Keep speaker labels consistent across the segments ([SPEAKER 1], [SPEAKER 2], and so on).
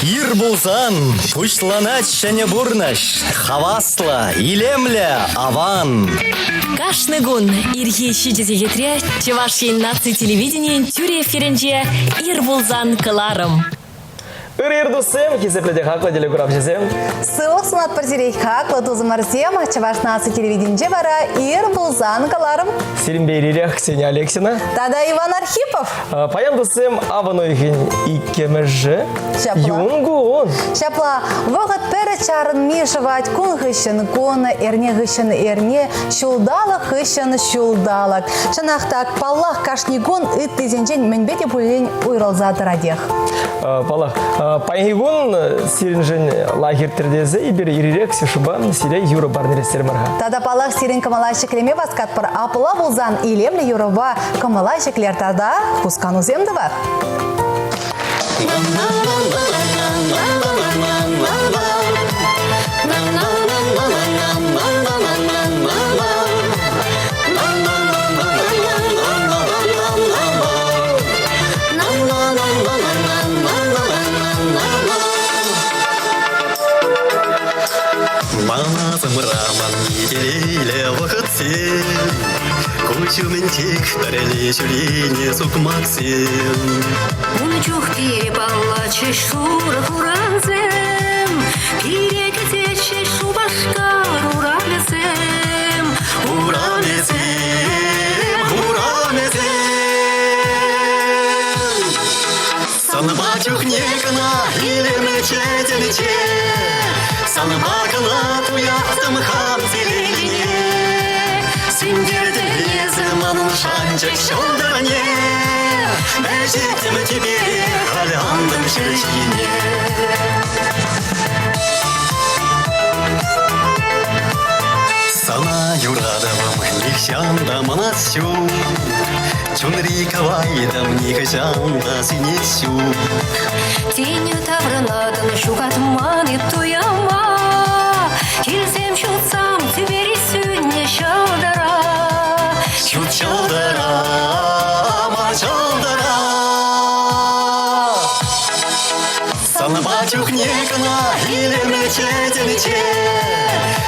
[SPEAKER 1] Ир булсан, пучланать шәне бурнаш, хавасла, илемля, аван.
[SPEAKER 2] Кашны гун ирхи шидезе гетре, Чевашин наци телевидение тюре эфиринче ир булзан кыларым.
[SPEAKER 3] Ирдусем, кизепледе хакла деле графжезем.
[SPEAKER 4] Сылық сынат партерей хакла тузымарсем, Чеваш наци телевидение бара ир булзан кыларым.
[SPEAKER 3] Сиринбейрирях Ксения Алексина.
[SPEAKER 4] Тада Иван Архипов.
[SPEAKER 3] Паяндусем аваноихин икемеже
[SPEAKER 4] Шапла.
[SPEAKER 3] юнгун.
[SPEAKER 4] Шапла, вогат пере чарын мишевать кун хыщен кун, эрне хыщен эрне, шулдалак хыщен шулдалак. Шанахтак паллах кашнигун и тызенчен менбете пулень уйралзатыр адех.
[SPEAKER 3] Палах. Паянгун сиринжен лагерь тердезе и бир ирирек сишубан сире юра барнерестер марха.
[SPEAKER 4] Тада палах сирин камалайши клеме васкат пар апла булзан илемли юрова камалайши клер тада пускану земдыва.
[SPEAKER 1] Мазым раман иделейле вақытсен, Көшумен тек бәреле жүрене сұқмақсен.
[SPEAKER 5] Унчух перепала чешура хуранзем, Перекете чешу башка уралезем,
[SPEAKER 1] Уралезем, уралезем. Саныма чухнекана, илемле четелече, Саныма кана туяқтым хам зелене, Сендерді езім анын шанчак шолдыране, Мәжеттім тебе қаляндым жүргене. Сана юрадавым нихшанда манасю, Чунри кавайдам нихшанда синесю.
[SPEAKER 5] Тенью тавранадан шугатманы туяма, Келсем шутсам тюбери сюнне шалдара,
[SPEAKER 1] Чут чалдара, ма чалдара. Саныма чухнекана, илемле четелече,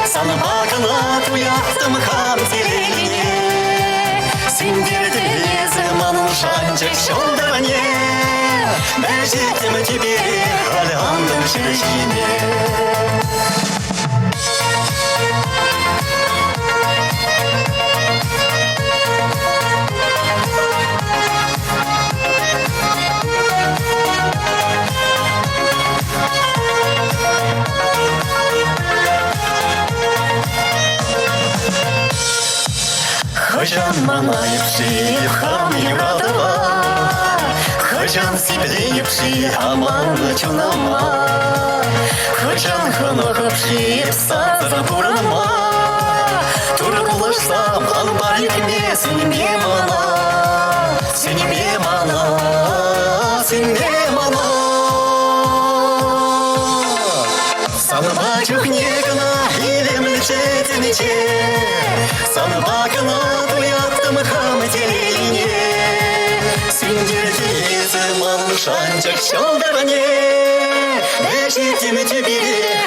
[SPEAKER 1] Саныма кана туяқтым хам зелене, Сендерді езім анын шанчак шолдыране, Мәжеттім тебе қаляндым жүргене. Хожан манайыпши, хам юрадава, Хожан сиплейыпши, аман чунама, Хожан ханахыпши, псаза бурама, Тура кулышсам, хан барикме, Сенеме мана, Сенеме мана, Сенеме мана. Саныма чухнекана, илемле четелече, Саныма кана туяқтым хам зелене, Сендерді езім анын шанчак шолдыране, Мәжеттім тебе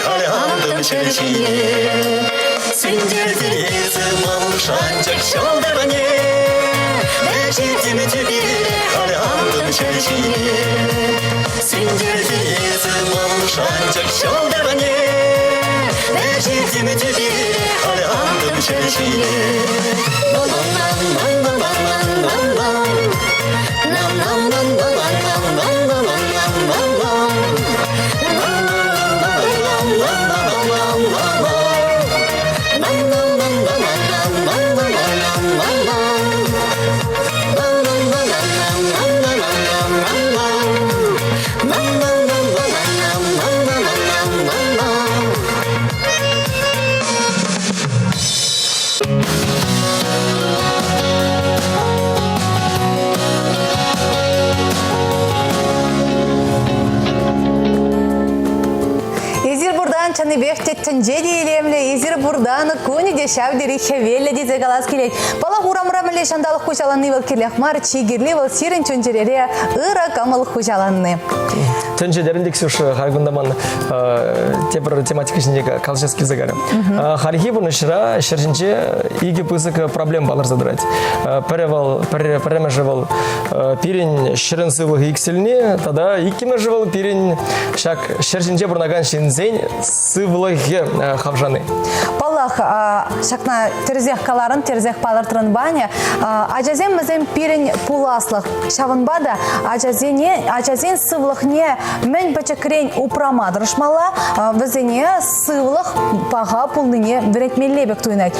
[SPEAKER 1] қаляндым жүргене. Сендерді езім анын шанчак шолдыране, Мәжеттім тебе қаляндым жүргене. Сендерді езім анын шанчак шолдыране, Мәжеттім тебе қаляндым жүргене.
[SPEAKER 4] Чаны бехте тінже дейлемлі, езір бұрданы көне де шәвдері хевелі дезе қалас келет. Бала ғурамырамыле шандалық құшаланны вал керлеқмар, чигерлі вал сирін чөнжерері ұра камыл құшаланны.
[SPEAKER 3] төнжелерін дексуші харгундаман тепір тематика ішіндегі колческий загары. Харги бұны шыра шыржынче иге пызык проблем балар задырать. Піреме жывал пирен шырын сывлығы иксіліне, тада икеме жывал пирен шак шыржынче бұрнаган шинзен сывлығы хавжаны.
[SPEAKER 4] Палах шакна терзех каларын, терзех палыртырын баня. Ажазен мізен пирен пуласлық. Шавынбада ажазен сывлықне мен бачакрен упрамадырышмала, візене сывлық паға пулныне веретмелебек туйнайд.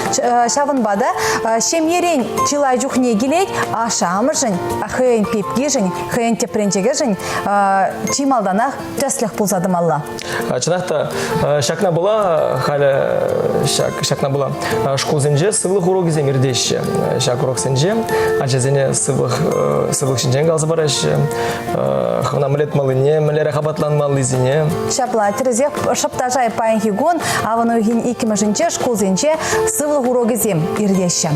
[SPEAKER 4] Шавынбада шемерен чилай жүхне келейд, ашамыржын, хэйн пепкежін, хэйн тепренчегежін, чималданақ тәсліх пулзадымалла.
[SPEAKER 3] Чынақта шакна была, шакна была школзенже сывлық урок ізем ирдеші. Шак урок сенже, ажазене сывлық шинжен қалзы барашы, хавна мілет малыне, мілері қабатланмалы ізіне.
[SPEAKER 4] Шапла, терезех шаптажай паянхигон, аванугин икимажинче школзенче сывлық урок ізем ирдеші.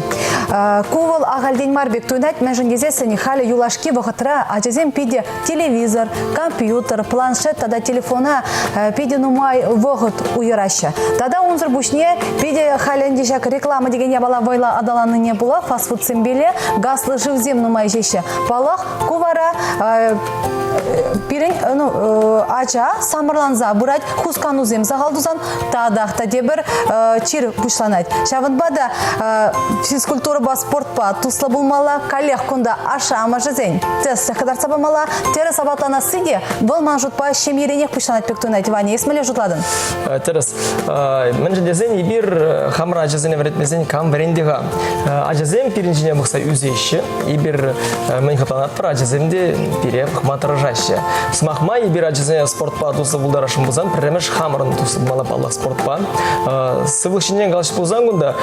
[SPEAKER 4] Кувал ағалден марбек туйнать, мәжін кезесіні халі юлашки вғытыра, ажазем пиде телевизор, компьютер, планшет, тада телефона пиде нумай вғыт уйырашы. Тада онзыр бушне пиде хален дешак реклама деген ябала вайла адаланы не була, фастфуд симбеле, гаслы живзем нумай жеші. Палах кувара пирен ача самырланза бурать хускану зем загалдузан тадахта дебір чир бушланать. Шавынбада физкультура ба спортпа тусла булмала, коллег кунда аша амажызен. Тес кадар сабамала, терес сабатлана сиде, был манжутпа шемеренех бушланать пектунать. Ваня, есмеле жутладын?
[SPEAKER 3] Терес, мен жедезен ибир хамра ажазене вретмезен кам верендега. Ажазен пиринжине бұқса үзеші, ибир мен хапланат пар ажазенде пире хматыражашы. Смахма ибир ажазене спортпа тусы булдарашын бұзан, піремеш хамрын тусы булмала паллах спортпа. Сывлық шинен қалшы бұзан күнда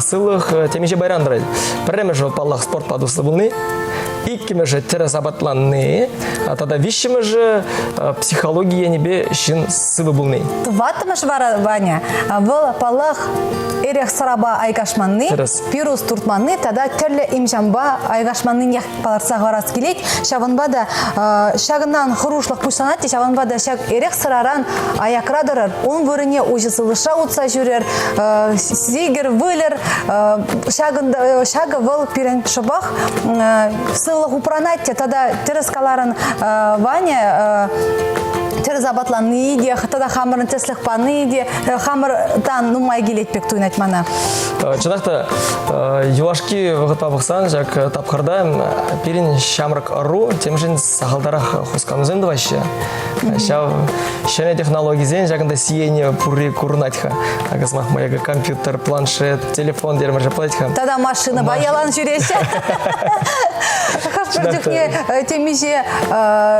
[SPEAKER 3] сывлық темеше байрандырайды. Піремеш паллах спортпа тусы булны. Иккиме же терес абатланны, тада вишиме же психология небе шин сывы булны.
[SPEAKER 4] Тватымыш вара, Ваня, был палах эрех сараба айгашманны, пирус туртманны, тада терле имжамба айгашманны нех паларса гарас келейт, шавынбада шагынан хурушлық пушланат, шавынбада шаг эрех сараран аякрадырыр, он вырыне ужысылыша утса жүрер, зигер вылер, шагы выл пирен шыбах, сылық упранатте, тада терескаларын Ваня терез абатланы иде, тада хамырын теслих паны иде, хамыртан нумай келетпек туйнать мана.
[SPEAKER 3] Чынақта, юлашки вғытпа бұқсан, жак тапқырда перін шамрық ару, темжін сағалдарақ хусканузен дұвашы. Шәне технологизен, жакында сиене пурри курнатьха. Агасмах мояга компьютер, планшет, телефон дермір жаплатьха.
[SPEAKER 4] Тада машина баялан жүресі. Хашпырдықне темеже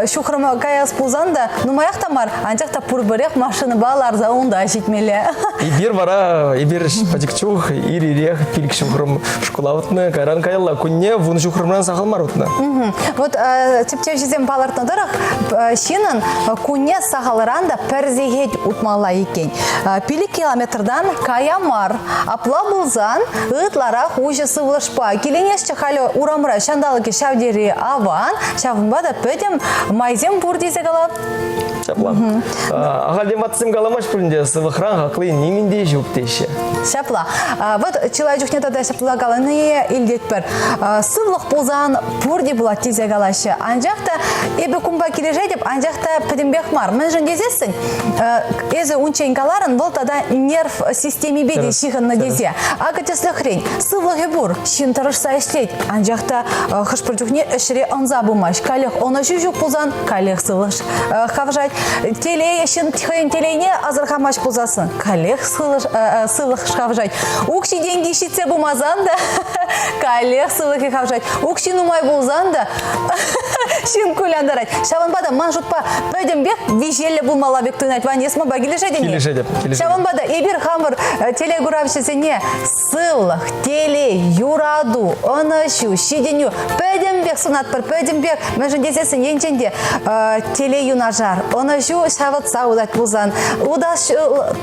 [SPEAKER 4] шухрыма каяс пулзанда, нумаяқ тамар, анчақта пурбіреқ машина балар заунда жетмелі.
[SPEAKER 3] Ибир бара, ибир падикчух, ирирех, пилік шухрым школавытны, кайран каялла, күнне вун шухрымран сағалмар утны.
[SPEAKER 4] Вот типтев жезем балартын дырық, шинын күнне сағалыранда пәрзегет утмала екен. Пилік километрдан каямар, апла бұлзан, ұтларақ ұжы сывлышпа. Келенесчі халі урамыра шандалыки шавдері аван, шавынбада пөдем майзем бұрдезе қалап.
[SPEAKER 3] Шапла. Ағалден батысым қаламаш бүрінде сывықран ғақлы немінде жоқ дейші.
[SPEAKER 4] Шапла. Вот чилай жүхне тада шапла қаланы илдет бір. Сывлық бұлзан бұрде бұлат тезе қалашы. Анжақта ебі күмба кележе деп, анжақта пөдембек мар. Мен жын дезесің, езі үнчен қаларын бұл тада нерв системе беді шиғынны дезе. Ағы теслі хрень, сывлығы бұр, шин тарышса ішлейд. Анжақта қышпыр жүхне ішіре анза бұмаш. Калех оны жүк бұлзан, калех сывлыш қавжайд. Телей шин тихайын телейне азырхамаш бұлзасын. Калех сывлық қавжайд. Укши деньги шитсе бұмазан да, калех сывлығы қавжайд. Укши нумай бұлзан да, шин көляндарайд. Шаванбада манжутпа пөдембек вижелі бұлмала бек туйнайд. Ван есма ба келешеден не?
[SPEAKER 3] Келешеден.
[SPEAKER 4] Шаванбада ебір хамыр телей гуравшесене сывлық, телей, юраду, онышу, шиденю. Пөдембек сунат бір пөдембек. Мен жын десесін енченде телей юнажар. Онышу шавыт саудат бұлзан. Удаш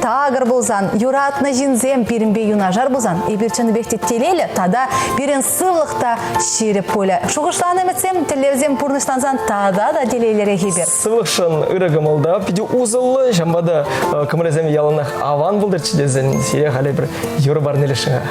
[SPEAKER 4] тағыр бұлзан. Юратны жинзем пирінбе юнажар бұлзан. Ебір чыны бекте телейлі, тада бірін сывлықта шеріп полі. Шуғышланы мәтсем телевзем пұрны тыныштансан тада да делейлері хибер.
[SPEAKER 3] Сывықшын ырығымылда, пиде узылы, жамбада кымырезем ялынақ аван бұлдыр чидезен, сирия қалай бір евро бар нелешіңа.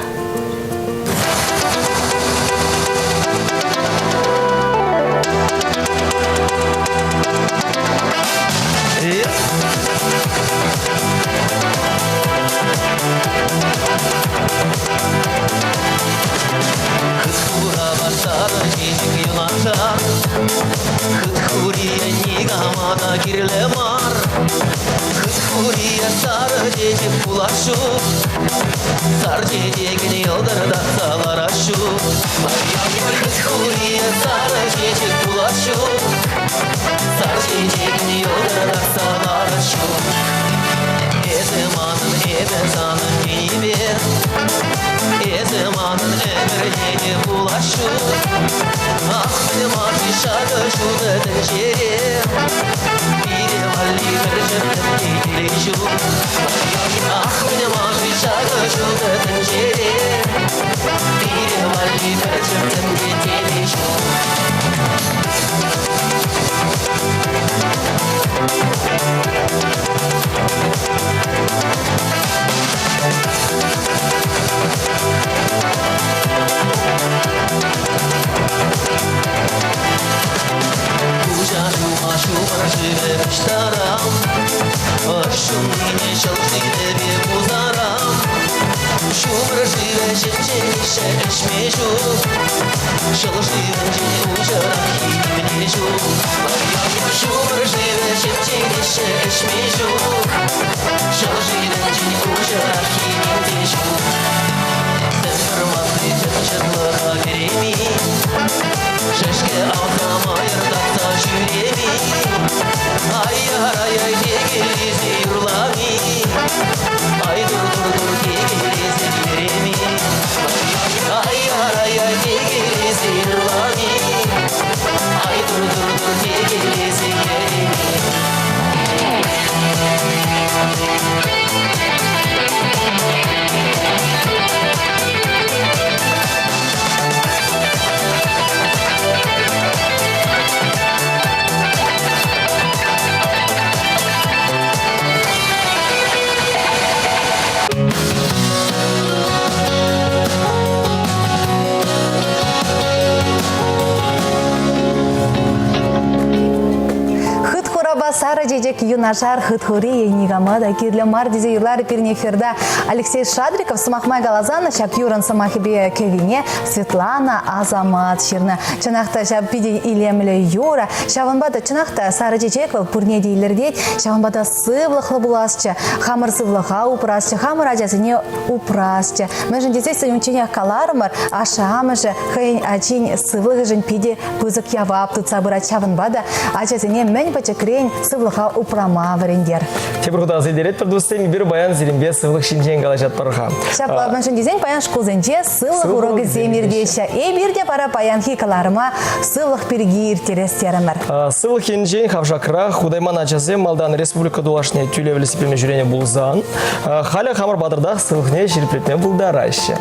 [SPEAKER 4] Сара дедек юнашар хытхури нигамада кирле мардизе юрлары пернеферда Алексей Шадриков самахмай галазана шак юран самахибе кевине Светлана Азамат ширна чанахта шап пиди илемле юра шаванбада чанахта Сара дедеквал пурне дейлердет шаванбада сывлахлы буласча хамыр сывлаха упрасча хамыр ажасыне упрасча мэжен десес союнченях калармар ашамыжы хайн ачин сывлыгы жын пиди пызык явап тут сабыра шаванбада ажасыне мен пачекрень сывлыха упрама варендер.
[SPEAKER 3] Тебруда зайдерет продустем бир баян зерембе сывлых шинжен галажат парха.
[SPEAKER 4] Шапла маншын дизайн баян шкулзенче сывлых урогы земирдеща. Бирде пара баян хикаларыма сывлых пиргир терестеремер.
[SPEAKER 3] Сывлых шинжен хавжакра худайман ачазе малдан республика дулашне тюле велосипедме жүрене булзан. Халя хамар бадырдах сывлыхне шерплетме булдараще.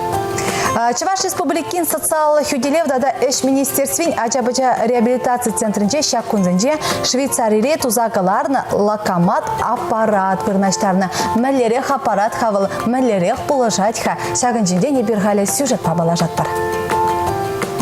[SPEAKER 4] Чуваш республикин социал хюделев дада эш министерствин ачабыча реабилитация центринче шаккунзенче Швейцария тузакаларна лакомат аппарат пырнаштарна мәллерех аппарат хавыл мәллерех положатьха шагынчинде не бирхале сюжет пабалажат бар.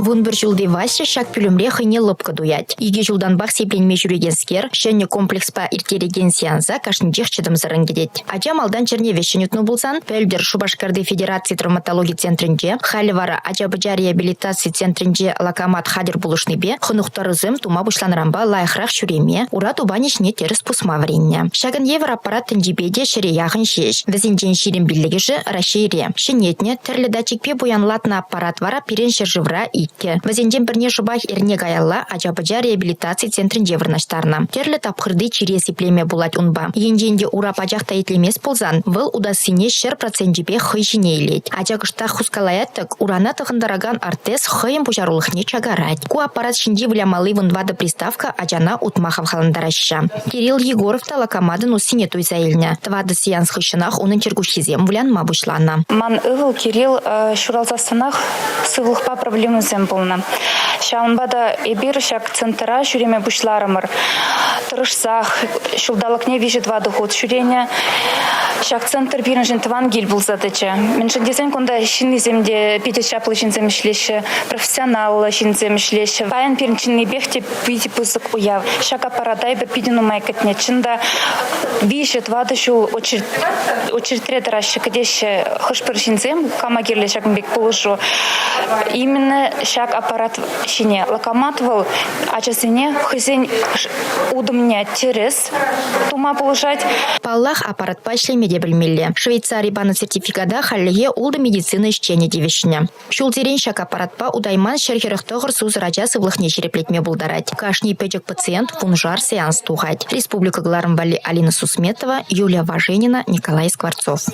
[SPEAKER 6] Вон бір жылды вася шак пүлімре хыне лыпка дуять. Иге жылдан бақ сепленме жүрегенскер, шәне комплекс па иртереген сеанса кашничех чыдым зырын кедет. Ача малдан черне вещенютну булсан, пөлдер Шубашкарды Федерации травматологии центринче, халивара Ачабыжа реабилитации центринче лакомат хадер булышныбе, хынухтарызым тума бушланрамба лайхрах шуреме, ура тубанишне терес пусма вренне. Шагын евр аппарат тенджибеде шере яхын шеш. Везенчен ширим биллегеші рашейре. Шенетне тірлі датчикпе буянлатна аппарат вара пирен шержывра и Вазенден бірне шубах ерне гаялла Ачабыжа реабилитации центрин жевырнаштарна. Терлі тапқырды чирес иплеме булать унба. Енженде ура пачақта етлемес болзан, выл удасыне шер процентжіпе хыйшыне илет. Ачағышта хускалаяттық урана тығындараган артес хыйым пужарулықне чагарать. Ку аппарат шинди влямалы вунвада приставка Ачана утмахав халандараща. Кирилл Егоровта лакомадын усине туйзаильня. Твады сиянс хыщынах унын чергушизем влянма бушлана.
[SPEAKER 7] Ман ывыл Кирилл шуралзастанах сывлықпа проблемызем жон болна. Шалынбада эбир шак центра шуреме бушларымыр. Тырышсах, шулдалық не вижет вады ход шурене. Шак центр бирін жын тыван гил бұл задача. Мен шындесен конда шын иземде пиде шаплы жынзем ишлеші, профессионал жынзем ишлеші. Паян пирін чынны бехте пиде пызык уяв. Шак аппаратай бір пиден умай кәтне. Чында вижет вады шул очередь рашы кәдеші хышпыр жынзем, кама керле шакын бек полышу. Именно шак аппарат шине локоматывал, а часыне хызен удымня терес тума получать.
[SPEAKER 6] Паллах аппарат пашлемеде білмелі. Швейцарий баны сертификада халлеге улды медицина ишчене девешіне. Шул терен шак аппаратпа удайман шерхеріқтығыр суз радиасы влахне череплетме булдарать. Кашни печек пациент фунжар сеанс тухать. Республика Глармбали Алина Сусметова, Юлия Важенина, Николай Скворцов.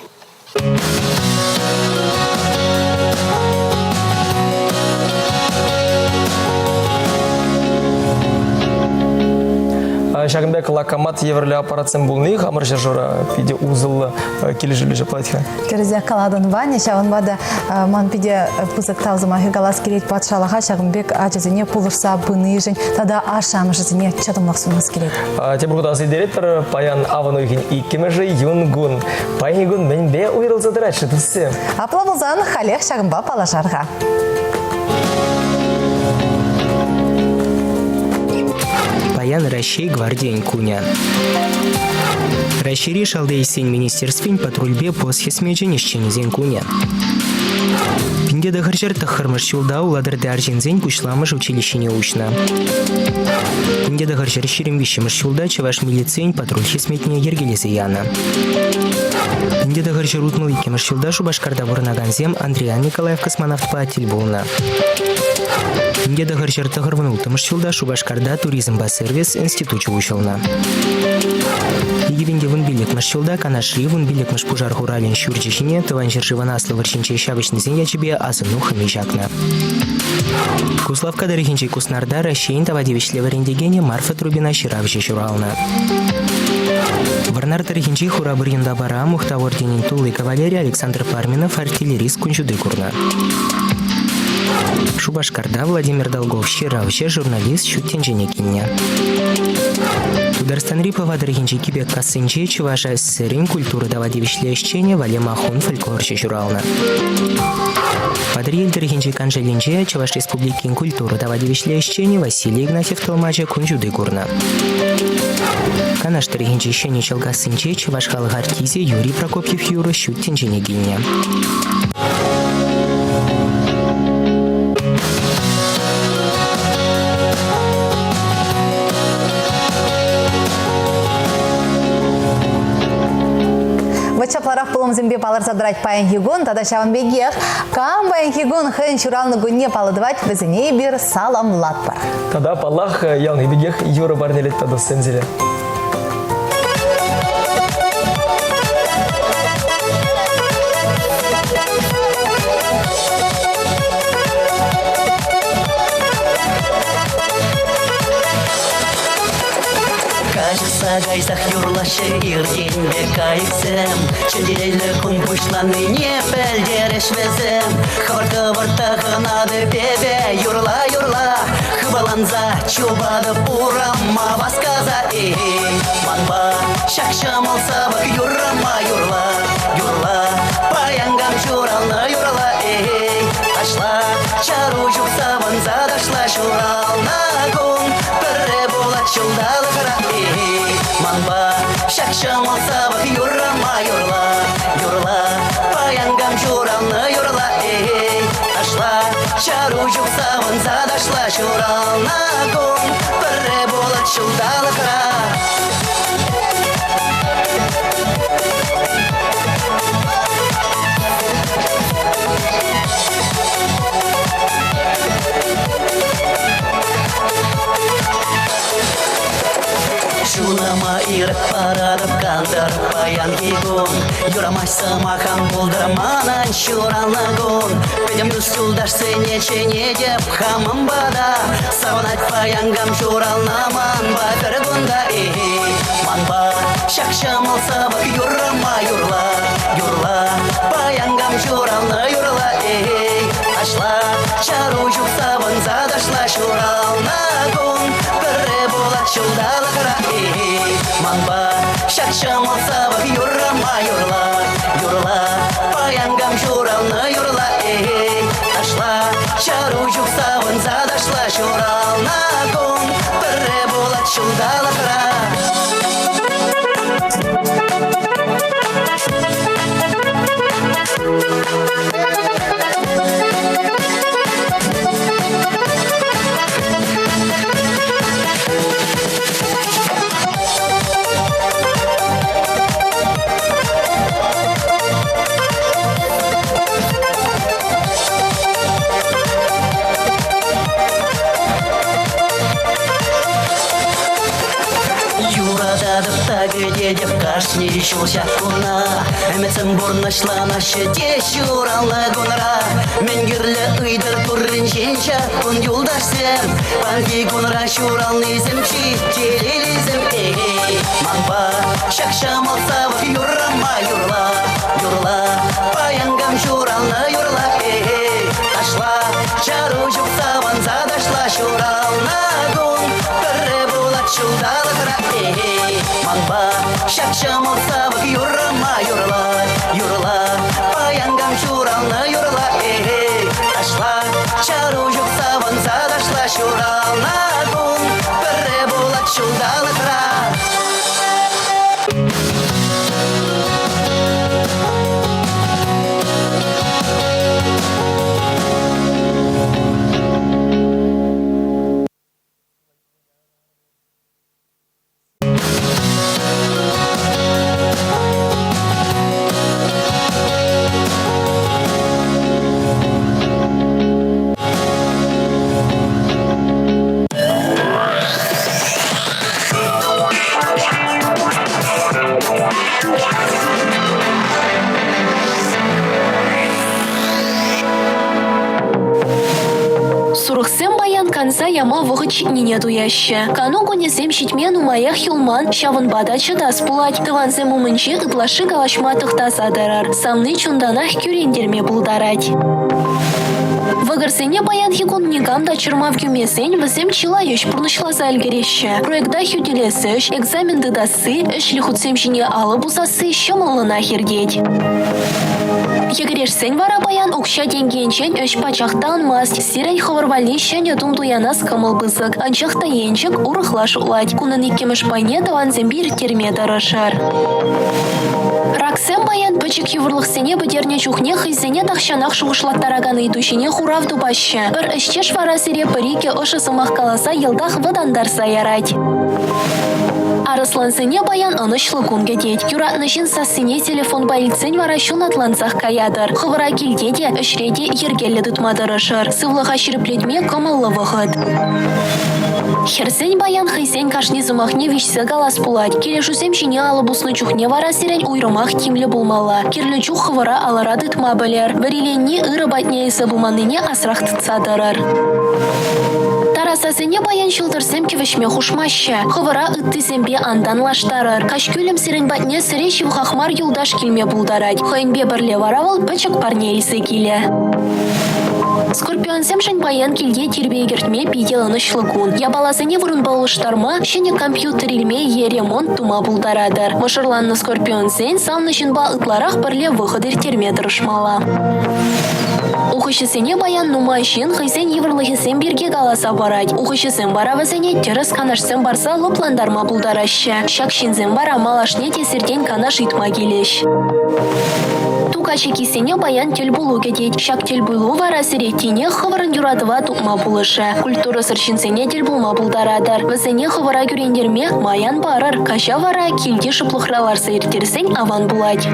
[SPEAKER 3] Шагынбек лакомат еврлі аппаратсен бұлны, хамыр жажора пиде узылы кележілі жаплатха.
[SPEAKER 4] Керезе каладын ваня, шағынбада ман пиде пызык тавзыма хигалас керет патшалаға шағынбек ажызыне пулырса бұны жын, тада ашам жызыне чадымлақ сумас керет.
[SPEAKER 3] Тебургуда директор паян авануйхин иккемежі юнгун. Паян мен бе уйрылзадырат шытысы.
[SPEAKER 4] Аплабылзан халех шағынба палашарға.
[SPEAKER 8] Паян Ращей гвардиян куня. Ращери шалды сень министерствен патрульбе посхесмеджен исченезен куня. Пинде дахарчар тахармаш шулда уладырды аржензен пушламыш училищене учна. Пинде дахарчар шеремвищемыш шулда чаваш милицейн патруль хесметне ергелезе яна. Пинде дахарчар утмыл икемыш шулда шубашкарда вурнаганзем Андриан Николаев космонавт паатиль болна. Пинде дахарчар тахарванул тамыш шулда шубашкарда туризм ба-сервис институчу учылна. Игивенде вон билет машчулда канашри вон билет маш пужар хуралин щурчищине тыванчер живанаслы варчинчей шабычный зен ячебе азынуха мижакна. Куславка дарихинчей куснарда Ращейн тавадевичле варендегене Марфа Трубина щиравче щурална. Варнар тарихинчей хурабыр янда бара мухтавор денин тулы кавалерия Александр Парменов артиллерист кунчуды курна. Шубашкарда Владимир Долгов щиравче журналист щуттенжене киння. Тударстанри павадрыхинчи кибек кассынче чываша СССРин культуры давадевичле ищене вале махон фольклорче журална. Падриель дырхинчи канжелинче чываш республикин культуры давадевичле ищене Василий Игнатьев толмаче кунжуды курна. Канаш дырхинчи ищене челгасынче чываш халык артизе Юрий Прокопьев Юра щуттенжене киння.
[SPEAKER 4] Чапларах пулым зембе палар задрать паян хигон, тада шаван бегех, кам паян хигон хэн чуралны гунне палыдывать бізіне бір салам латпар.
[SPEAKER 3] Тада палах ялны бегех Юра барнелет тада сензеле.
[SPEAKER 1] Гайзах юрлашы иргенбе кайсем Ченделелі күн бұшланы не пәлдерешвезем Хварты вартағынады бебе юрла Хваланза чубады пурама васказа Манба шақшамалса бақ юрла Паянгам журалны юрла Ашла чару жүкса ванза дашла журална күн Бірі болат жылдалы қыра Манба шақшам алса бақ юрла Паянгам журалны юрла Ашла чару жүкса ванза дашла журална күн Бірі болат жылдалы қыра Шунама иріп парадып қандар паян кегон Юрамайса махан болдырманан шуралны гон Педем дүстулдаш сене чене деп хамым бада Саванат паянгам журалнаман батыр гонда Манба шақшам алса бақ юрла Паянгам журалны юрла Ташла чаручук сабын задашла шурална гон. Пірі болат шулдалы қара. Манба шакшамал сабық юрама юрла. Юрла паянгам шуралны юрла. Ташла чаручук сабын задашла шурална гон. Пірі болат шулдалы қара. Дедев кашни шулша куна, эмецем бурнашла наша дешурална гунра. Менгирле ыйдыр туррин женча кун юлдашсем, панки гунра шуралны земчи телелизем. Манба шакшамал савых юрама юрла, юрла паянгам шурална юрла. Ташла чаручук саван задашла шурална гун, пірі болат шулдалы қара. Манба шакшамал савық юрама юрла, юрла паянгам шурална юрла. Ташла чаручук саван задашла шурална гун, пірі болат шулдалы қара.
[SPEAKER 2] Сурықсем баян канса яма вғыч нене дуяще. Кану гонезем щитмен умаях юлман шавын бада чыдас пулать. Тыванзем умынче ытлашы галашма тахтазадырар. Самны чунданах кюрендерме булдарать. Вăгăрсене баян хикун нигамда чырмав кюмесен вăсем чила еш пурнышласа әлгереще. Проекта хютелесеш, экзамен дыдасы, эшлі хутсем жіне алы бузасы шымылына хергеть. Егерешсен вара баян укша денгенчен өш пачақтан маст. Сирен ховарвали шәне думдуянас кымыл бызык. Анчақта енчік урықлаш улать. Кунын иккемеш пайне таван зембир терме дарышар. Раксем баян пычык ювырлықсене бідерне чухне хызене тақшанақ шуғышлаттараганы идушіне хуравду башы. Бір ішчеш вара сире пырике ұшы сымақ каласа елдақ вадандар саярать. Арыслансене баян анышлы кунге дед. Юратнышын сасыне телефон байлицен вара шун атлансақ каядыр. Хывыра келдеде, үшреде ергелі дұтмадырышыр. Сывлыға шіріплетме кымыллы вғыд. Херсен баян хыйсен кашни зымахне вишсе галас пулать. Келешусем жіне алы бусны чухне вара сирен уйрымах кимлі булмала. Керлі чух хывыра алыра дытма білер. Віреленне ыры батне есі буманыне асрақ тыцадырыр. Тарасасыне баян шылдырсем кевешме хушмаще. Хывыра ыттысембе андан лаштарыр. Кашкөлім сирен батне сире шивхахмар юлдаш келме булдарать. Хыйнбе бірле варавыл пычык парне есі келе. Скорпионсем шань баян келге тербе егертме пиделыны шлыкун. Ябаласыне вұрын балыштарма, шыне компьютер илме е ремонт тума булдарадыр. Мышырланны скорпионсен самны жынба ытларах бірле выходыр терме дырышмала. Ухышысыне баян нума жын хыйсен еврлыхесен берге галаса барать. Ухышысен баравызыне теріс канашсен барса лопландарма булдарашы. Шакшинзен бара малашне тесерден канаш итма келеш. Тукачы кисене баян тел булу кедет. Шак тел булу вара сиретине хывырын юрадыва тукма булышы. Культура сыршинсене тел булма булдарадыр. Візене хывыра күрендерме маян барыр. Каша вара келде шыплықралар сайыртерсен аван булать.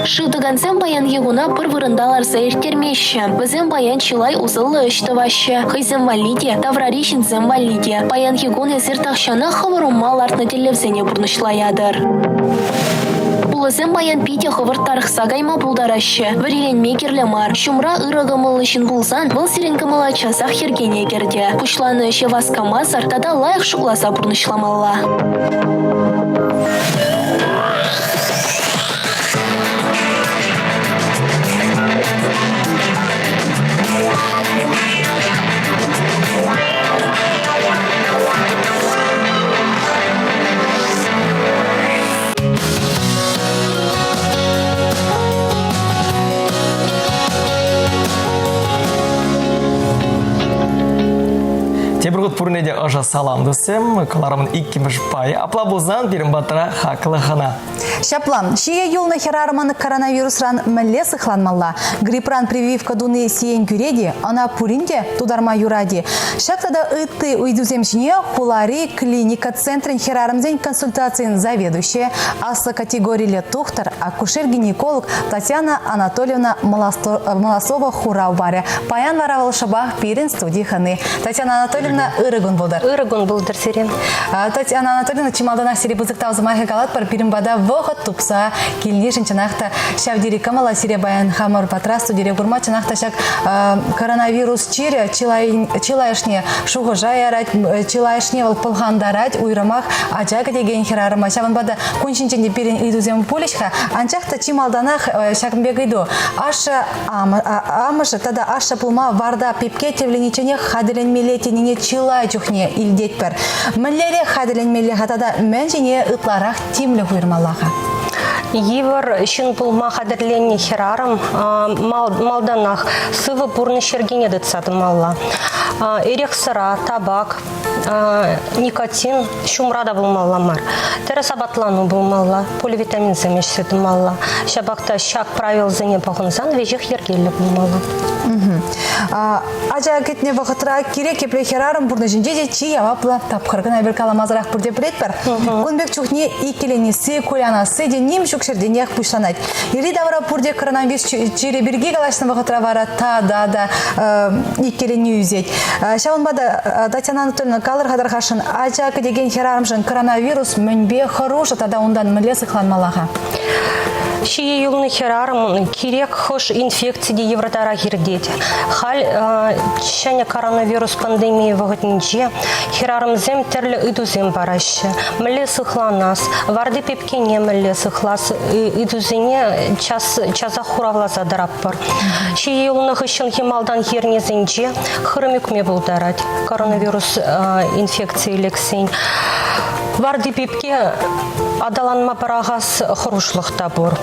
[SPEAKER 2] Шылдыгансем баян егуна пыр вырындалар сайыртермеші. Візен баян чилай узылы үштівашы. Хызем валиде, тавраришінзем валиде. Баян егун езір тақшана хывырумма лартны телевзене бұрнышлаядыр. Улызем баян пите хывыр тарықса гайма булдарашы. Віреленме керлемар. Шумра ырығымылышын булзан, бұл сиренгімыла часақ хергене керде. Пушланы үше васкамазар, тада лайық шуласа бұрнышламалла.
[SPEAKER 3] ажа салам десем, каларамын иккимеш пай, апла бозан пирин батыра хакылы хана.
[SPEAKER 4] Шаплан, шие юлны херарманы коронавирусран мәлле сыхланмалла. Гриппран прививка дуны сиен күреди, ана пуринде тударма юради. Шактада ыты уйдуземшіне хулари клиника центрин херармзен консультациян заведующая, асла категории тухтар, акушер-гинеколог Татьяна Анатольевна Маласова хурау баре. Паян варавал шабах пирин студии ханы. Татьяна Анатольевна ырыгун болдар.
[SPEAKER 5] Ырыгун болдар сирен.
[SPEAKER 4] Татьяна Анатольевна чималданах сири бузыктау замайха галат пар пирин бада вохот тупса килни жинчанахта шавдири камала сири баян хамар патрасту дире гурма чанахта шак коронавирус чире чилаешне шугыжай арать чилаешне вал пылгандарать уйрамах ачага деген херарма шаван бада кунчинченде пирин идузем полишха анчахта чималданах шакмбегайду аша амыша тада аша пулма варда пипке тевленичене хадыленмелете нене чилай чухне илдетпер мэллере хадыленмеле хатада менжене ытларах тимле хуйрмалаха.
[SPEAKER 9] Евар шин пулма хадерленни херарам малданах сывы пурны шергене дыцады малла. Эрех сыра, табак, никотин шумрада был малламар. Тересабатлану был малла, поливитамин замешседі малла. Шабакта шак правил за не пахунзан, вежех ергелі был малла.
[SPEAKER 4] Ажа кетне вақытра керек кепле херарам бурны жинжеде чи явапла тапқыргын аберкала мазарақ бурде предпер. Кунбек чухне икеленесі кулянасы денем шукшерденех пушланать. Или давра бурде коронавирус чире берги галашны вақытра вара та да икелени үзет. Шаунбада Татьяна Анатольевна калыр хадархашын ажа деген херарамжын коронавирус мөнбе хороша тада ондан міле сықланмалаға.
[SPEAKER 9] Шие юлны херарам керек хош инфекции де евротара хирдеть. Халь чаня коронавирус пандемии воготниче херарам зем терле идузем бараще. Мле сыхланас, варды пепкене мле сыхлас идузене часа хуравлаза дараппар. Шие юлны хыщын хималдан хернезенче хырымюкме булдарать. Коронавирус инфекции лексень. Варды пепке адаланма парагас хорушлых табор.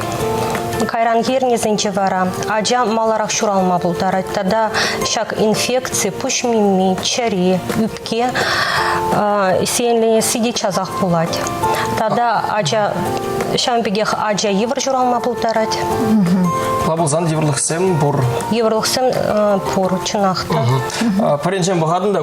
[SPEAKER 9] Кайран хернезенче вара, аджа маларах шуралма булдарать. Тада шак инфекции пушмими, чари, үпке сиенлене сиди чазах булать. Тада аджа шампигех аджа евр шуралма булдарать.
[SPEAKER 3] Лабузан еврлыхсем бур.
[SPEAKER 9] Еврлыхсем пур чынахта.
[SPEAKER 3] Паренчен багадында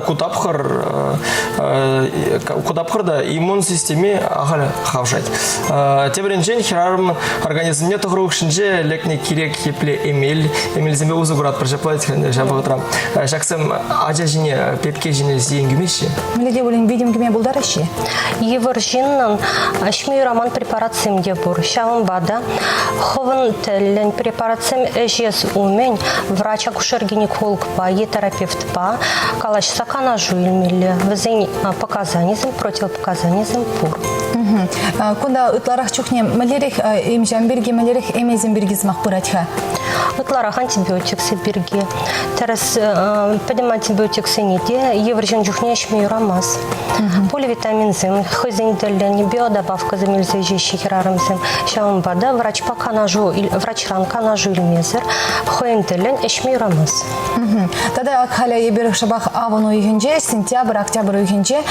[SPEAKER 3] кутапхырда иммун системе ахал хавжать. Тебренчен херарм организмне тогрукшинже лекне кирек епле эмельземе узу град прожаплать жабагытрам. Шаксем ажа жине пепке жине зиенгимеши.
[SPEAKER 4] Миледе болин видим гиме булдараши.
[SPEAKER 9] Евржиннан ашми роман препарациям дебур. Шаван бада хован телен препарациям эжес умень врач акушер-гинеколог па терапевт па калаш сакана жуйлмеле везень показанизм противопоказанизм пур.
[SPEAKER 4] Куда ытларах чухне малерих имжамберги малерих эмезембергиз махпуратха.
[SPEAKER 9] Ытларах антибиотиксы берги. Терес подем антибиотиксы неде евржин жухне шмиюрамаз. Поливитамин зим, хозинделени, биодобавка замельзежищи херарымзим. Шаумбада врач па канажу, врач ран канажу илмезер, хоинделен эшмиюрамаз.
[SPEAKER 4] Тогда акхаля еберих шабах авану юхенже, сентябрь, октябрь юхенже,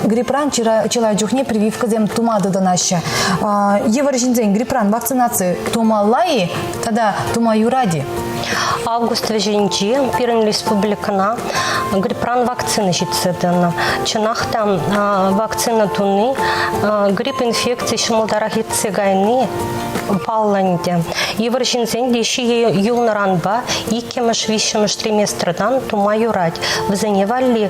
[SPEAKER 4] гриппран чила жухне прививка зем тумады донаще. Евржинзен гриппран вакцинации тумалай, тогда тума юради.
[SPEAKER 9] Август веженчи, пирен республикана, гриппран вакцины житседена. Чынахта вакцина туны, грипп инфекции шымылдарахи цигайны палланде. Евржинзен деши юлнаранба, икемеш вишемеш триместрдан тума юрать. Взеневали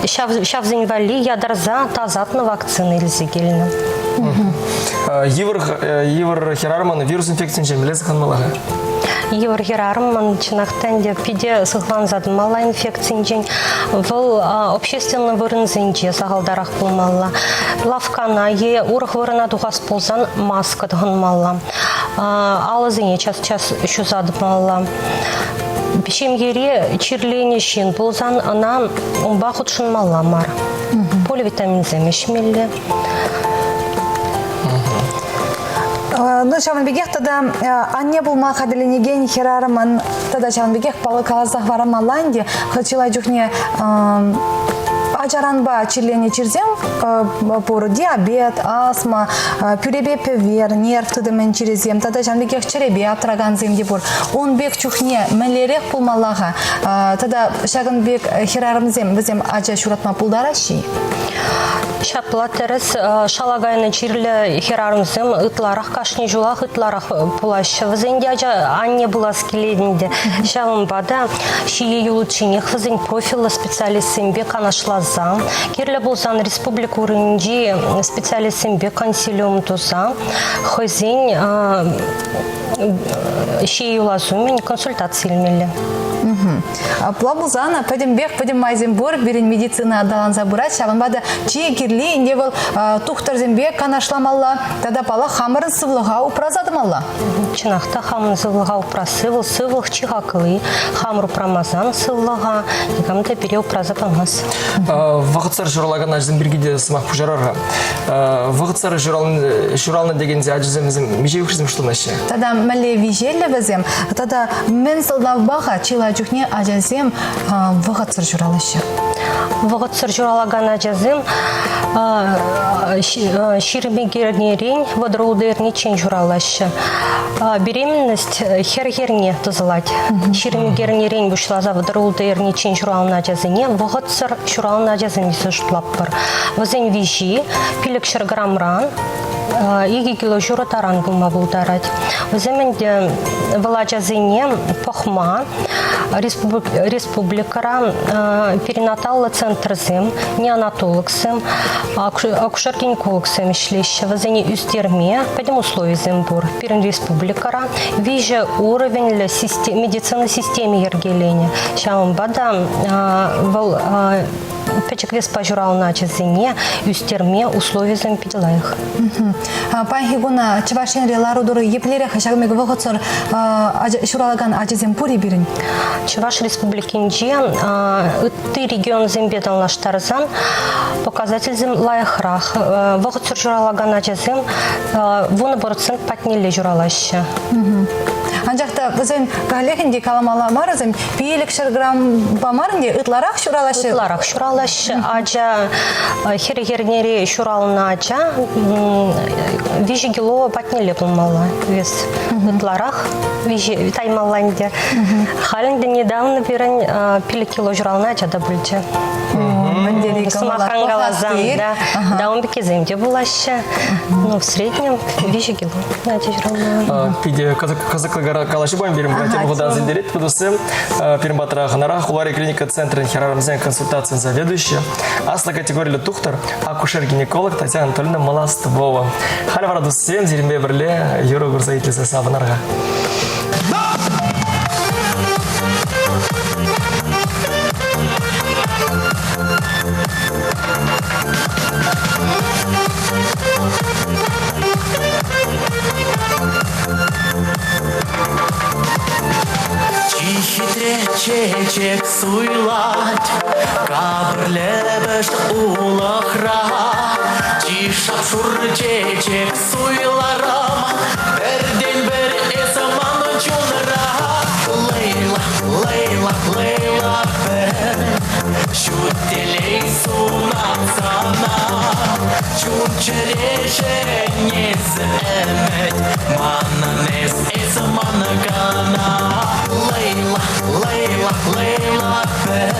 [SPEAKER 9] шавзеневали ядарза тазатна вакцины илзегельна.
[SPEAKER 3] Евр херарман вирус инфекции жемелес ханмалага.
[SPEAKER 9] Евр херарман чинахтенде пиде сыхлан задмала инфекциинжен выл общественный вырынзенже сагалдарах булмалла. Лавкана е урах вырына тухас ползан маска тгынмалла. Алызыне час шузадмалла. Пешемгере чирленешин ползан ана умба худшынмалла мар. Поливитамин земешмелле.
[SPEAKER 4] Ну, Шаванбегех тогда анне булма хаделенеген херараман тогда Шаванбегех палы калазах варамаланди хотела джухне ажаранба чилене чирзем пору диабет, астма, пюребе певер, нерв тыдымен чирзем тогда Шаванбегех черебе атраган земде бор. Он бек чухне мелерек пулмалага тогда Шаванбег херарамзем бізем ажа шуратма пулдараши.
[SPEAKER 9] Шаплатерес шалагайны чирле херарымсым ытларах кашни жулах ытларах пулаш. Вызенде ажа анне была скелединде. Шалымбада шие юлучинех вызен профилы специалистсембе канашлазам. Кирле болсан республика урынжи специалистсембе консилиум тузам. Хозин шие юлазумен консультация илмели.
[SPEAKER 4] Плабузана, пойдем бег, пойдем майзенбор, берем медицина адалан забирать, шабанбада чьи кирли, не был тухтар зембек, канашламалла, тогда пала хамырын сывлыга упразадымалла.
[SPEAKER 9] Чинахта хамын сывлыга упрасывыл, сывлых чихакылы, хамру прамазан сывлыга, никам-то переу празапамаз.
[SPEAKER 3] Вағытсар жұралаған ажызын біргеде сымақ пұжарарға. Вағытсар жұралны дегенде ажызымызым меже өкшізім шылынашы?
[SPEAKER 4] Тогда мәле вижелі бізем, тогда мен сылдавбаға чила жүхне ажазем вағытсар жұралышы.
[SPEAKER 9] Вағытсар жұралаған ажазым ширмегернерен водроудерне чен жұралышы. Беременность хер-херне тызылать. Ширмегернерен бұшлаза водроудерне чен жұралын ажазыне, вағытсар жұралын ажазым есі жұтлап бар. Вазен вижи, пилік шырграмран, 2 кило жура таран булма булдарать. Ваземенде валачазыне похма, республикара перинаталла центрзым, неонатологсым, акушер-гинекологсым ишлище. Вазене үстерме, пойдем условий зембур. Перин республикара, вижу уровень медицины системы ергеления. Шамам бада печеквес пожурал на чезине, үстерме условий земпиделаях.
[SPEAKER 4] Пахигуна чевашен релару дуры еплере хашагмег вогоцор шуралаган ажезем пури бирин.
[SPEAKER 9] Чеваш республикинче ты регион зембедал наш тарзан показатель зем лаяхрах. Вогоцор шуралаган ажезем вуны борцент патнеле журалаще.
[SPEAKER 4] Анжақта бізен калехинде каламала маразым пиелік шырграм бамарынде ытларақ шуралашы?
[SPEAKER 9] Ытларақ шуралашы. Ажа хер-хернери шуралына ажа вижи кило патнеле булмала вес. Ытларақ вижи таймаланде. Халінде недавно берін пилі кило журалына ажа да бүлде. Смахан галазам, да. Да, он бекеземде булаще. Но в среднем вижи кило.
[SPEAKER 3] Пиде казаклы калашы бойын берім братьям ғудан зендерет. Бұдысы Пермбатыра Ханара, Хулари клиника центрын херарамзен консультация заведующая. Асла категория тухтар, акушер-гинеколог Татьяна Анатольевна Маластывова. Халя сен зерембе бірле, Юра Гурзаитлесі сабынарға.
[SPEAKER 1] Чечек суйлать, кабрлебеш улахра, Тиша шур чечек суйларам, Берден бер эсаман чунра. Лейла, Лейла, Лейла бер, Шутелей сунацана, Чунчереше не земет, Мананес эсаманагана. Лейла, Лейла, Лейла бер,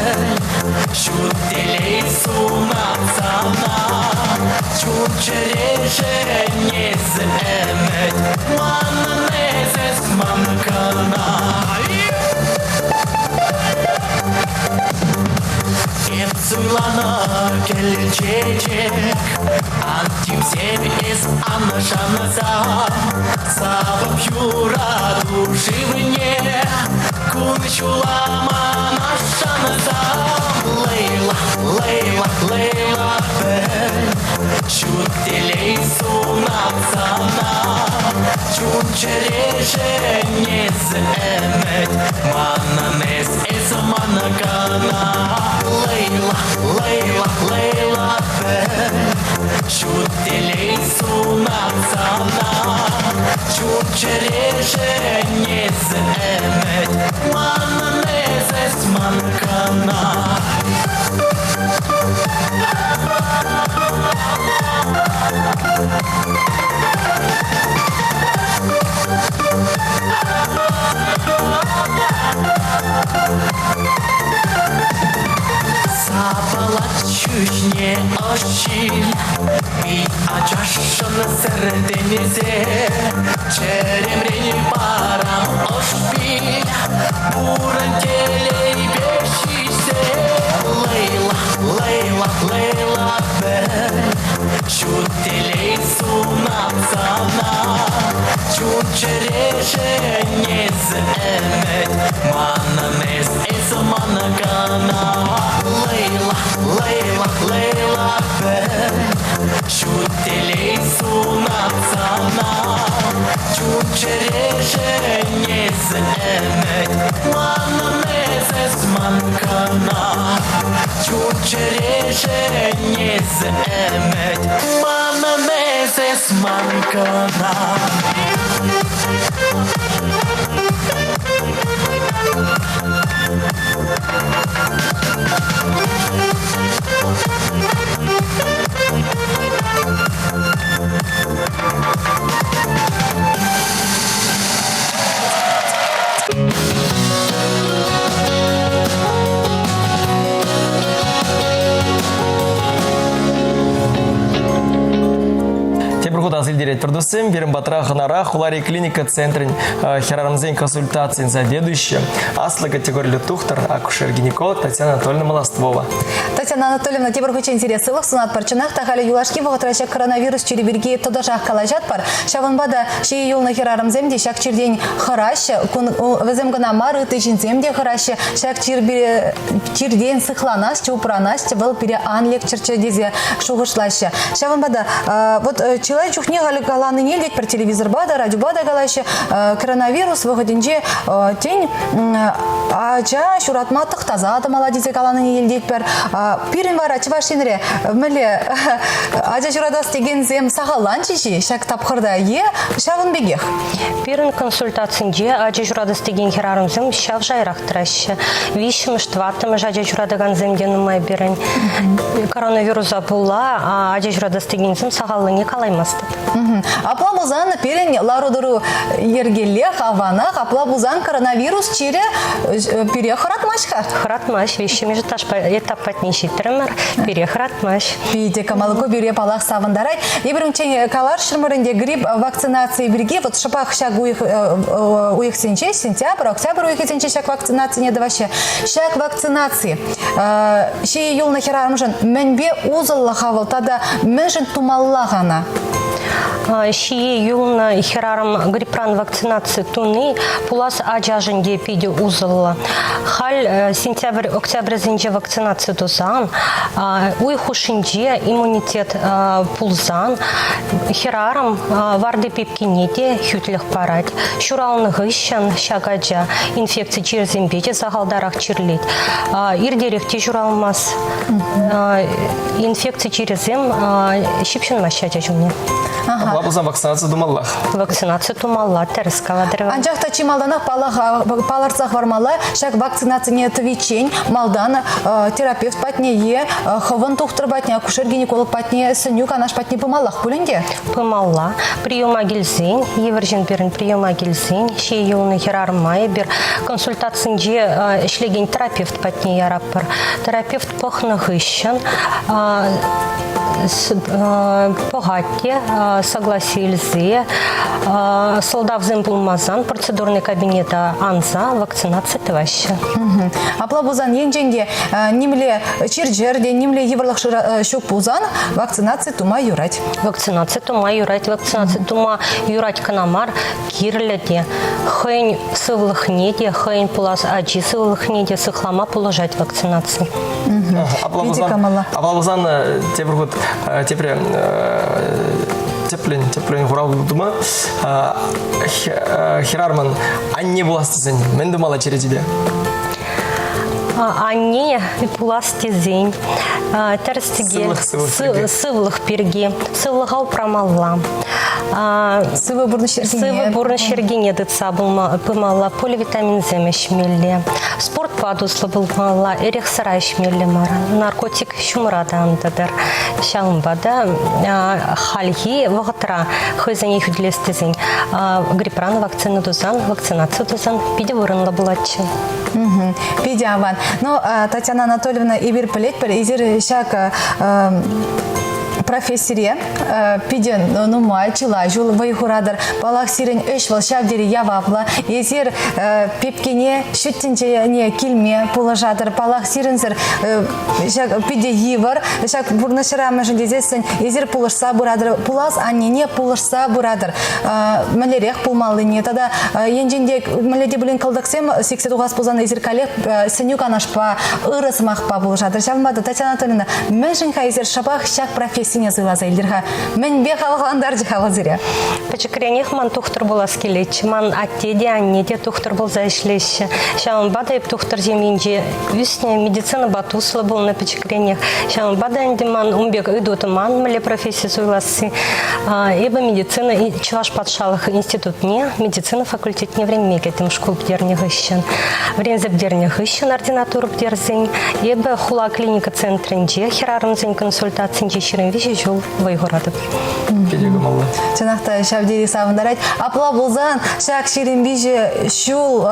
[SPEAKER 1] Шутелей сунацана, Чунчереше не земет, Мананес эсаманагана. Суйлана келчечек, антим себес анашаназа, Сабап юра души мне, кунчулама нашаназа. Лейла, Лейла, Лейла бер, Шутелей сунацана, Чунчереше не земет, Мананес эсаманагана. Лейла, Лейла, Лейла бер, Шутелей сунацана, череже не земет, мана не зесманкана. Сапалат чушне ощиль, и ачашын серденизе, черемрени парам ошпиль, буран телей бешисе. Лейла, Лейла, Лейла бен, чутелей сунапсана, чучереже не земет, мананес из манагана. Лейла, Лейла, Лейла бен, чутелей сунапсана, чучереже не земет, мананес из манагана. Чучереже не земет, мананес из манагана.
[SPEAKER 3] Азылдерет продусем, берем батра ханара, хулари клиника центрин, хирарамзен консультации заведующая, асла категория тухтар, акушер-гинеколог Татьяна Анатольевна Молоствова.
[SPEAKER 4] Татьяна Анатольевна, тебе очень интересно. Сунат парчанах, тахали юлашки, воготрача коронавирус череберги, тодажах калажат пар. Шаванбада, ши юл на хирарамземде, шак чердень хараща, веземгана мары, тычин земде хараща, шак чердень сыхланас, чупранас, был пере анлек черчедезе шугушлаща. Шаванбада, вот человек чухне галаны не леть про телевизор бада, радио бада галаща, коронавирус выходинже тень, ача шуратма тахтазада молодецы галаны не леть пер. Пирин вара чувашинре, мэле, ача шурадас tegen зем сахаланчиши, шак тапхырда е, шавын бегех.
[SPEAKER 9] Пирин консультациинже ача шурадас tegen хирарымзым шав жайрак траща. Вишим штватым ача шурадаган земден умай берен. Коронавируса була, ача шурадас tegen зем сахалыне калаймасты.
[SPEAKER 4] Аплабузан пирин ларудуру ергелех, аванах, аплабузан коронавирус чире перехратмашха.
[SPEAKER 9] Хратмаш, вишим же таш этап патнищитример, перехратмаш.
[SPEAKER 4] Пите камалку бире палах савандарай. И бірінчен калар шырмырынде грипп вакцинации бірге, вот шапах шаг уих сенче, сентябрь, октябрь уих сенче шаг вакцинации не даваще. Шаг вакцинации. Шей юл нахерармжан, mənбе узалла хавал, тада mənжен тумаллағана.
[SPEAKER 9] Шие юлна херарам гриппран вакцинации туны пулас аджаженге пиде узалла. Халь сентябрь, октябрь зенже вакцинации тузан, уй хушинже иммунитет пулзан, херарам варды пепкинете хютлях парать, шуралны гыщан шагаджа инфекции через имбете загалдарах чирлит, ирдерих те журалмас инфекции через им щипшин мащадя жумне.
[SPEAKER 3] Лапузан вакцинация думаллах.
[SPEAKER 9] Вакцинация думалла, терскава древа.
[SPEAKER 4] Анжахта чи малданах паларцах вармала, шак вакцинация не твичень, малдана, терапевт патнее, хован тухтр патне, акушер-гинеколог патне, сынюк, анаш патне помаллах пулинде?
[SPEAKER 9] Помалла. Приема гильзень, евержин берин приема гильзень, шей юлны херар майбер, консультациинже шлеген терапевт патне яраппар, терапевт похна гыщан, погатте, согласились, солдавзем булмазан, процедурный кабинет анза, вакцинация тваща.
[SPEAKER 4] Аплабузан енженде, нимле чирджерде, нимле еврлах шук пузан, вакцинация тума юрать.
[SPEAKER 9] Вакцинация тума юрать, вакцинация тума юрать канамар, кирлете, хэнь сывлахнете, хэнь пулас аджи сывлахнете, сыхлама положать вакцинации.
[SPEAKER 3] Аплабузан тепргут тепре теплен хурал дума хирарман анне буластызен мен думала через тебя.
[SPEAKER 9] Они пластизень, терстиге, сывлых перги, сывлыгау промалла.
[SPEAKER 4] Сывы бурны
[SPEAKER 9] шергене дытса пымалла, поливитамин зем шмелле. Спорт падуслы булмалла, эрех сара шмелле мара. Наркотик шумрадан дадыр. Шалымбада хальги вағытра хызыне хүдлестізін. Гриппраны вакцина дузан, вакцинация дузан, пиде вырынла булатчы.
[SPEAKER 4] Пиде аван. Ну, Татьяна Анатольевна ибир пілет бір, изер шак профессоре пиден нумай чила жул вайхурадар балах сирен эш вал шавдери явавла езер пепкене шуттинче не килме положатыр балах сирензер шак пиде йивар шак бурнашара мәжендезесен езер полышса бурадыр пулас аннене полышса бурадыр мәлерех пулмалы не тада енженде мәледе билен кылдыксем 82 пулзан езер коллег сенюк анашпа ырысмақпа положатыр шавмада Татьяна Анатольевна мәженха езер шабах шак профессия не зылаза илдерха. Мен бе халаландар же халазыря.
[SPEAKER 9] Пачекренех ман тухтар была скелеч, ман аттеде аннеде тухтар был заишлеща. Шалан бада еп тухтар земинже. Весне медицина батусла был на пачекренех. Шалан бада анде ман умбег идут ман мале профессия зыласы. Еба медицина и чылаш патшалых институт не медицина факультет не время мегетим школ бдерних ищен. Время бдерних ищен ординатуру бдерзень. Еба хула клиника центринже хирармзень консультациинже ширин вижу жол вайгорадып.
[SPEAKER 4] Чанақта шавдери савындарайт. Апла болзан шак ширин вижу жол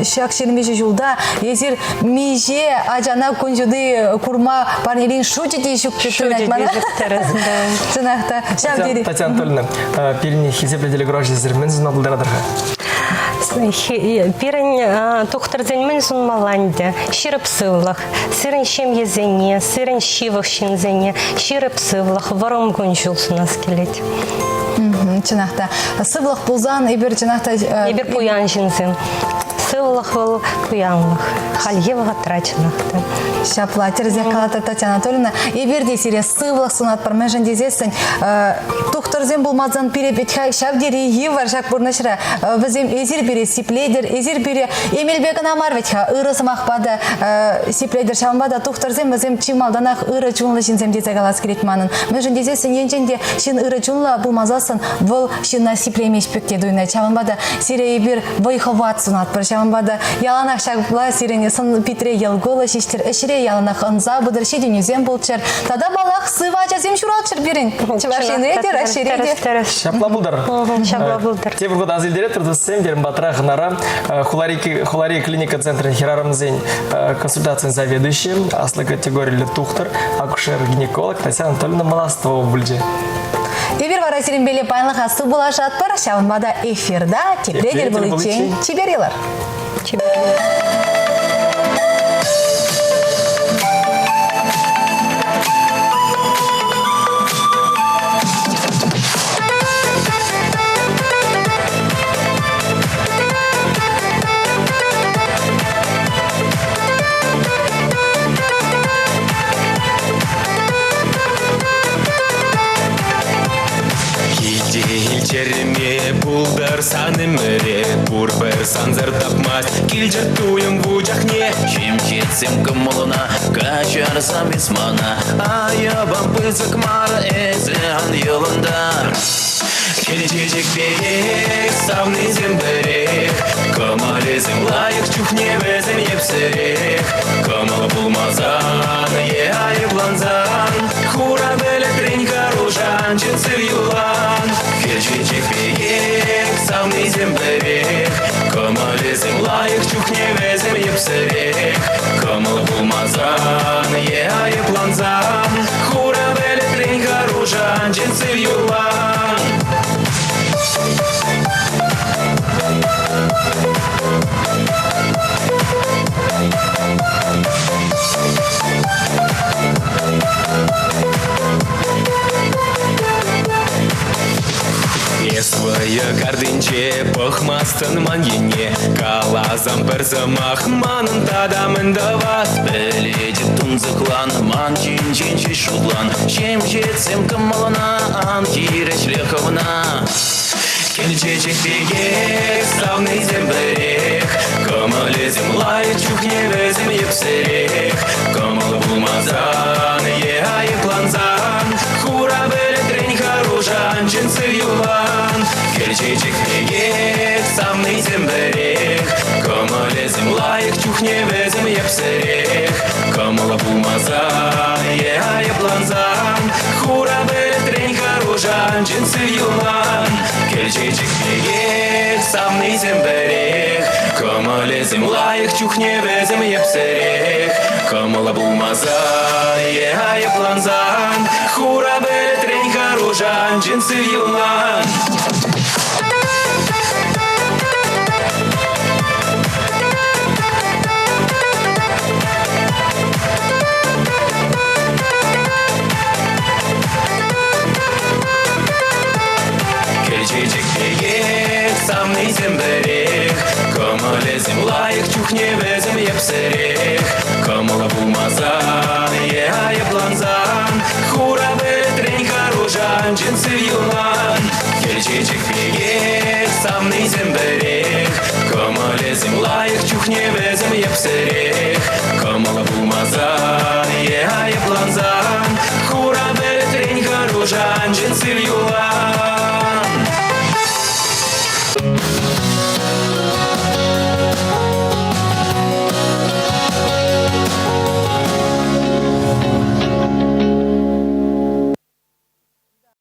[SPEAKER 4] шак ширин вижу жолда езер меже ажана конжуды курма парнелин шутите шук кеттерет мана. Чанақта шавдери.
[SPEAKER 3] Татьяна Анатольевна, перни хизепледели гроши зермен знабылдарадырға.
[SPEAKER 9] Пирен тухтарзен мен сон маланде, ширып сывлах, сырын шем езене, сырын шивах шинзене, ширып сывлах, варом гончул сунас келет.
[SPEAKER 4] Чынақта. Сывлах пулзан, ибер чынақта...
[SPEAKER 9] Ибер пуян шинзен. Сывлах вал пуянлах, хальевага трачынахты.
[SPEAKER 4] Шапла, терзекалата Татьяна Анатольевна, иберде сире сывлах сунат пармежен дезесен, тухтарзен булмазан пирепетхай шавдери йывар шак бурнашра, вазем эзир бире сипледер, эзир бире Эмельбекан Амарветха, ырысымақ бада сипледер шамбада тухтарзен вазем чималданах ыры чунлы шинзем дезегалас керетманын. Межен дезесен енченде шин ыры чунла булмазасын выл шина сиплемеш пекте дуйна. Чаванбада сире ибир вайховат сунат пар. Чаванбада яланах шакбла сирене сын питре елгола шиштер эшире яланах ынза будыр шеден юзем болчер. Тада балах сыва жазем шуралчер берин. Чевашенредер ашереде.
[SPEAKER 3] Шапла булдар.
[SPEAKER 9] Шапла булдар.
[SPEAKER 3] Те бургода азилдере турдусем дерим батрах нара хулари клиника центра хирармзень консультация заведующий аслы категории тухтар акушер-гинеколог Татьяна Анатольевна Монастова бульже.
[SPEAKER 4] Ибир вара сиренбеле пайнлық асы болашат пар, шавынбада эфирда тепредер бұлычен чеберелар.
[SPEAKER 1] Черме булдар санымыре, бурбер санзар тапмас, килжер туем в учахне, чем кетсем кымылына, качар сам бисмана, аябам пызык мара эзен йылында. Келечек берек, савны земберек, камалезем лайық чухне везем епсерек, камал булмазан, айыпланзан, хура беле трень харушан, чынсыр юлан. Келечек берек, савны земберек, камалезем лайық чухне везем епсерек, камал булмазан, айыпланзан, хура беле трень харушан, чынсыр юлан. Своя кардинче пахмастын маньене, калазам бір замах манын тадамын давас. Біледі тунзықлан, ман чин-чин-чи шудлан, чем жетсем кымылына, ан киречлеховна. Келечек бегек, савный земберек, камалезем лайық чухне везем епсерек, камал булмазан, айыпланзан, хура беле трень харушан, чин джинсы юлан. Кельчичек мегек, самный земберех. Комолезем лайк, чухне везем епсерех. Комола бумаза, епланзан. Хура белетрень хорошан, джинсы юлан. Кельчичек мегек, самный земберех. Комолезем лайк, чухне везем епсерех. Комола бумаза, епланзан. Хура белетрень хорошан, джинсы юлан. Кельчичек мегек, самный земберех. Комолезем лайк, чухне везем епсерех. Комола бумаза, епланзан. Хура белетрень хорошан, джинсы юлан. Кельчичек мегек, самный земберех. Комолезем лайк, чухне везем епсерех. Комола бумаза, епланзан. Хура белетрень хорошан, джинсы юлан.